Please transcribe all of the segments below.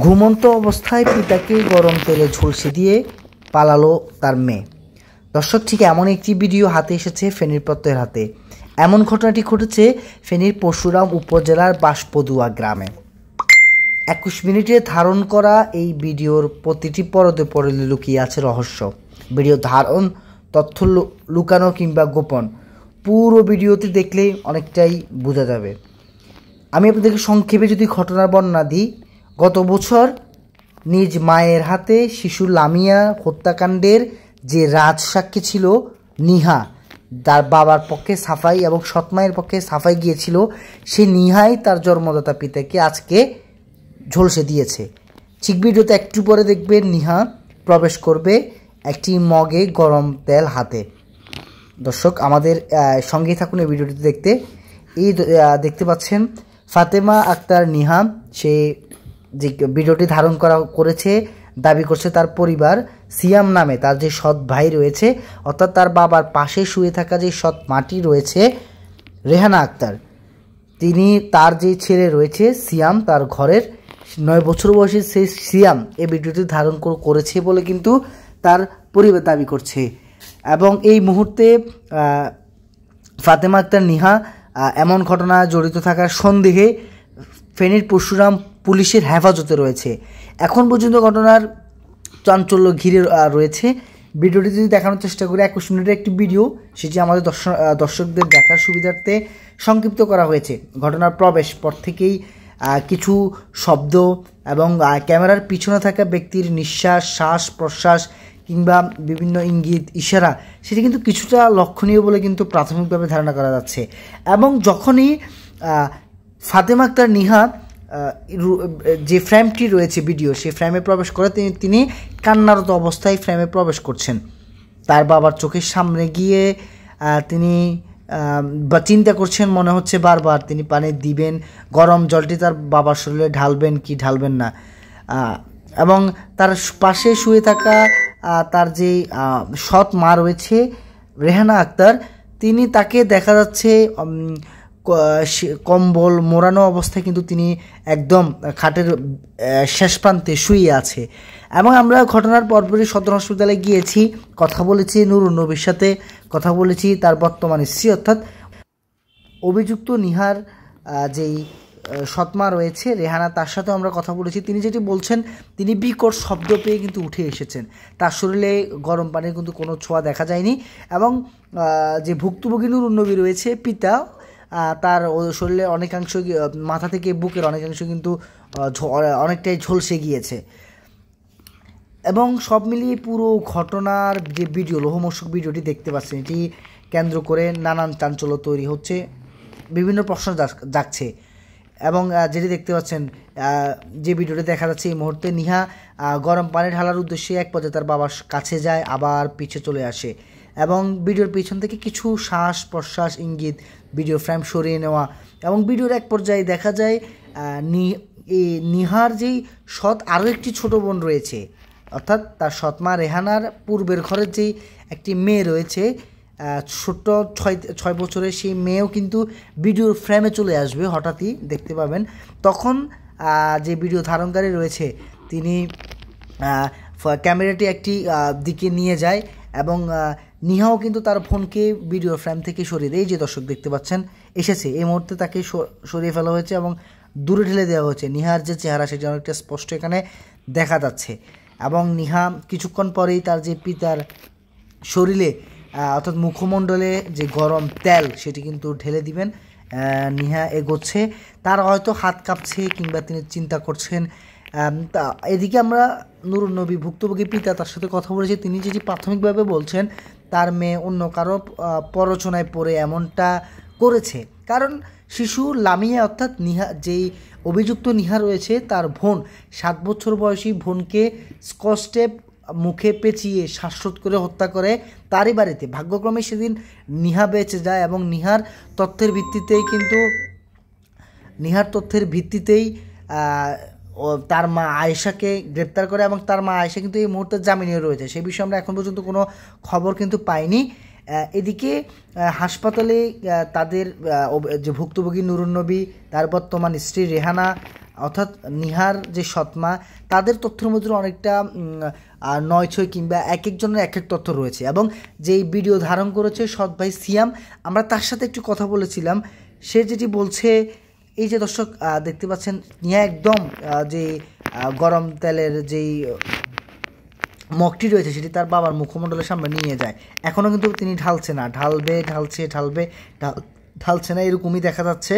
ঘুমন্ত অবস্থায় পিতাকে গরম তেলে ঝলসে দিয়ে পালালো তার মেয়ে। দর্শক, ঠিক এমন একটি ভিডিও হাতে এসেছে ফেনীর প্রত্যয়ের হাতে। এমন ঘটনাটি ঘটেছে ফেনীর পরশুরাম উপজেলার বাঁশপদুয়া গ্রামে। 21 মিনিটে ধারণ করা এই ভিডিওর প্রতিটি পরতে পরতে লুকিয়ে আছে রহস্য। ভিডিও ধারণ, তথ্য লুকানো কিংবা গোপন, পুরো ভিডিওটি দেখলেই অনেকটাই বোঝা যাবে। আমি আপনাদেরকে সংক্ষেপে যদি ঘটনার বর্ণনা দিই, গত বছর নিজ মায়ের হাতে শিশু লামিয়া হত্যাকাণ্ডের যে রাজসাক্ষী ছিল নিহা, তার বাবার পক্ষে সাফাই এবং সৎমায়ের পক্ষে সাফাই গিয়েছিল, সেই নিহাই তার জন্মদাতা পিতাকে আজকে ঝলসে দিয়েছে। ঠিক ভিডিওতে একটু পরে দেখবেন নিহা প্রবেশ করবে একটি মগে গরম তেল হাতে। দর্শক, আমাদের সঙ্গেই থাকুন এই ভিডিওটি দেখতে। এই দেখতে পাচ্ছেন ফাতেমা আক্তার নিহা, সে যে ভিডিওটি ধারণ করেছে, দাবি করছে তার পরিবার সিয়াম নামে তার যে সৎ ভাই রয়েছে, অর্থাৎ তার বাবার পাশে শুয়ে থাকা যে সৎ মাটি রয়েছে রেহানা আক্তার, তিনি তার যে ছেলে রয়েছে সিয়াম, তার ঘরের 9 বছর বয়সী সেই সিয়াম এই ভিডিওটি ধারণ করেছে বলে কিন্তু তার পরিবার দাবি করছে। এবং এই মুহূর্তে ফাতেমা আক্তার নিহা এমন ঘটনা জড়িত থাকার সন্দেহে ফেনীর পরশুরাম পুলিশের হেফাজতে রয়েছে। এখন পর্যন্ত ঘটনার চাঞ্চল্য ঘিরে রয়েছে। ভিডিওটি যদি দেখানোর চেষ্টা করি, 21 মিনিটের একটি ভিডিও, সেটি আমাদের দর্শকদের দেখার সুবিধার্থে সংক্ষিপ্ত করা হয়েছে। ঘটনার প্রবেশ পর থেকেই কিছু শব্দ এবং ক্যামেরার পিছনে থাকা ব্যক্তির নিঃশ্বাস, শ্বাস প্রশ্বাস কিংবা বিভিন্ন ইঙ্গিত, ইশারা, সেটি কিন্তু কিছুটা লক্ষণীয় বলে কিন্তু প্রাথমিকভাবে ধারণা করা যাচ্ছে। এবং যখনই ফাতেমা আক্তার নিহা যে ফ্রেমটি রয়েছে ভিডিও, সেই ফ্রেমে প্রবেশ করে তিনি কান্নারত অবস্থায় ফ্রেমে প্রবেশ করছেন। তার বাবার চোখের সামনে গিয়ে তিনি বা চিন্তা করছেন, মনে হচ্ছে বারবার তিনি পানি দিবেন, গরম জলটি তার বাবার শরীরে ঢালবেন কি ঢালবেন না। এবং তার পাশে শুয়ে থাকা তার যে সৎ মা রয়েছে রেহানা আক্তার, তিনি তাকে দেখা যাচ্ছে কম্বল মোড়ানো অবস্থায় কিন্তু তিনি একদম খাটের শেষ প্রান্তে শুয়ে আছে। এবং আমরা ঘটনার পরপরই সদর হাসপাতালে গিয়েছি, কথা বলেছি নুরুন নবীর সাথে, কথা বলেছি তার বর্তমান স্ত্রী অর্থাৎ অভিযুক্ত নিহার যেই সৎমা রয়েছে রেহানা, তার সাথে আমরা কথা বলেছি। তিনি যেটি বলছেন, তিনি বিকট শব্দ পেয়ে কিন্তু উঠে এসেছেন। তার শরীরে গরম পানির কিন্তু কোনো ছোঁয়া দেখা যায়নি। এবং যে ভুক্তভোগী নুরুন নবী রয়েছে পিতা, তার শরীরে অনেকাংশ, মাথা থেকে বুকের অনেকাংশ কিন্তু অনেকটাই ঝলসে গিয়েছে। এবং সব মিলিয়ে পুরো ঘটনার যে ভিডিও, লোহমর্ষক ভিডিওটি দেখতে পাচ্ছেন, এটি কেন্দ্র করে নানান চাঞ্চল্য তৈরি হচ্ছে, বিভিন্ন প্রশ্ন জাগছে। এবং যেটি দেখতে পাচ্ছেন, যে ভিডিওটি দেখা যাচ্ছে এই মুহূর্তে, নিহা গরম পানি ঢালার উদ্দেশ্যে এক পর্যায়ে তার বাবার কাছে যায়, আবার পিছে চলে আসে। এবং ভিডিওর পিছন থেকে কিছু শ্বাস প্রশ্বাস ইঙ্গিত, ভিডিও ফ্রেম সরিয়ে নেওয়া, এবং ভিডিওর এক পর্যায়ে দেখা যায় নিহার যেই সৎ আরও একটি ছোট বোন রয়েছে, অর্থাৎ তার সৎমা রেহানার পূর্বের ঘরের যেই একটি মেয়ে রয়েছে ছোট্ট 6 বছরের, সেই মেয়েও কিন্তু ভিডিওর ফ্রেমে চলে আসবে, হঠাৎই দেখতে পাবেন। তখন যে ভিডিও ধারণকারী রয়েছে তিনি ক্যামেরাটি একটি দিকে নিয়ে যায় এবং নিহাও কিন্তু তার ফোনকে ভিডিও ফ্রেম থেকে সরিয়ে দেয়। এই যে দর্শক দেখতে পাচ্ছেন এসেছে, এই মুহূর্তে তাকে সরিয়ে ফেলা হয়েছে এবং দূরে ঠেলে দেওয়া হয়েছে। নিহার যে চেহারা সেটা অনেকটা স্পষ্ট এখানে দেখা যাচ্ছে। এবং নিহা কিছুক্ষণ পরেই তার যে পিতার শরীরে অর্থাৎ মুখমণ্ডলে যে গরম তেল সেটি কিন্তু ঢেলে দিবেন। নিহা এগোচ্ছে, তার হয়তো হাত কাঁপছে কিংবা তিনি চিন্তা করছেন। এদিকে আমরা নুরুন নবী ভুক্তভোগী পিতা, তার সাথে কথা বলেছি। তিনি যেটি প্রাথমিকভাবে বলছেন, তার মেয়ে অন্য কারো প্ররোচনায় পড়ে এমনটা করেছে। কারণ শিশু লামিয়া অর্থাৎ নিহা, যেই অভিযুক্ত নিহা রয়েছে, তার বোন 7 বছর বয়সী বোনকে স্কচটেপ মুখে পেঁচিয়ে শ্বাসরোধ করে হত্যা করে তারই বাড়িতে। ভাগ্যক্রমে সেদিন নিহা বেঁচে যায় এবং নিহার তথ্যের ভিত্তিতেই তার মা আয়েশাকে গ্রেপ্তার করে এবং তার মা আয়েশা কিন্তু এই মুহূর্তে জামিনে রয়েছে। সেই বিষয়ে আমরা এখন পর্যন্ত কোনো খবর কিন্তু পাইনি। এদিকে হাসপাতালে তাদের যে ভুক্তভোগী নুরুন নবী, তার বর্তমান স্ত্রী রেহানা, অর্থাৎ নিহার যে সৎমা তাদের তথ্যের মধ্যে অনেকটা নয় ছয় কিংবা এক একজনের এক এক তথ্য রয়েছে। এবং যেই ভিডিও ধারণ করেছে সৎ ভাই সিয়াম, আমরা তার সাথে একটু কথা বলেছিলাম। সে যেটি বলছে, এই যে দর্শক দেখতে পাচ্ছেন, নিহা একদম যে গরম তেলের যেই মগটি রয়েছে সেটি তার বাবার মুখমণ্ডলের সামনে নিয়ে যায়। এখনও কিন্তু তিনি ঢালছে না, ঢালছে না, এরকমই দেখা যাচ্ছে।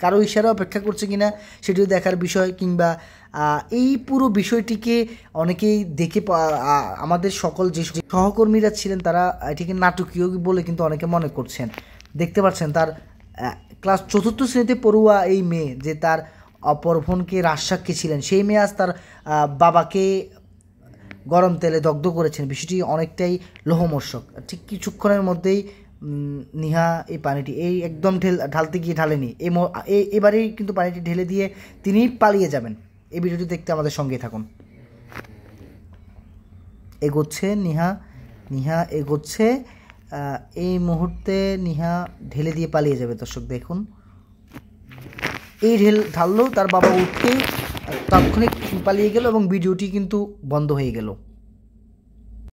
কারো ইশারা অপেক্ষা করছে কিনা সেটিও দেখার বিষয়। কিংবা এই পুরো বিষয়টিকে অনেকেই দেখে আমাদের সকল যে সহকর্মীরা ছিলেন তারা এটিকে নাটকীয় বলে কিন্তু অনেকে মনে করছেন। দেখতে পাচ্ছেন তার ক্লাস 4th শ্রেণীতে পড়ুয়া এই মেয়ে যে তার অপর বোনকে রাজসাক্ষী ছিলেন, সেই মেয়ে আজ তার বাবাকে গরম তেলে দগ্ধ করেছেন। বিষয়টি অনেকটাই লোহমর্ষক। ঠিক কিছুক্ষণের মধ্যেই নিহা এই পানিটি একদম ঢালতে গিয়ে ঢালেনি, এবারেই কিন্তু পানিটি ঢেলে দিয়ে তিনি পালিয়ে যাবেন। এই ভিডিওটি দেখতে আমাদের সঙ্গে থাকুন। এগোচ্ছে নিহা এগোচ্ছে, এই মুহূর্তে নিহা ঢেলে দিয়ে পালিয়ে যাবে। দর্শক দেখুন, এই ঢাললো, তার বাবা উঠতেই তাৎক্ষণিক পালিয়ে গেল এবং ভিডিওটি কিন্তু বন্ধ হয়ে গেল।